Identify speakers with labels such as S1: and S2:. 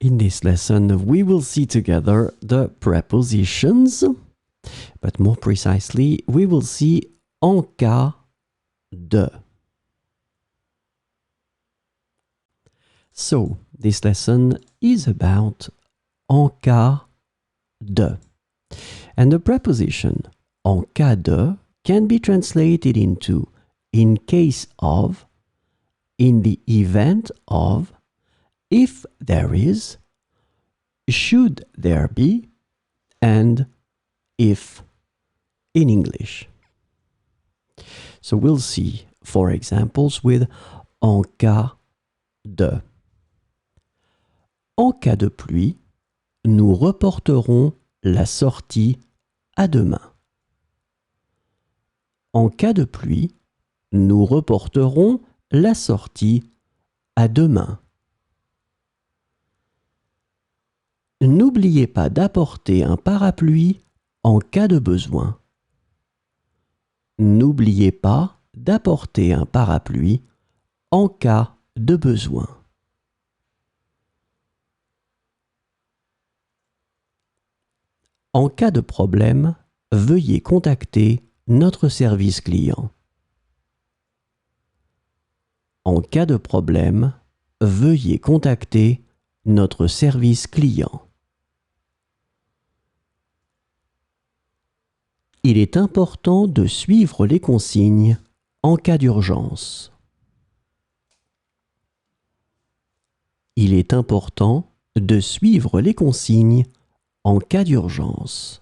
S1: In this lesson, we will see together the prepositions, but more precisely, we will see en cas de. So, this lesson is about en cas de. And the preposition en cas de can be translated into in case of, in the event of, if there is, should there be, and if in English. So we'll see 4 examples with en cas de. En cas de pluie, nous reporterons la sortie à demain. En cas de pluie, nous reporterons la sortie à demain. N'oubliez pas d'apporter un parapluie en cas de besoin. N'oubliez pas d'apporter un parapluie en cas de besoin. En cas de problème, veuillez contacter notre service client. En cas de problème, veuillez contacter notre service client. Il est important de suivre les consignes en cas d'urgence. Il est important de suivre les consignes en cas d'urgence.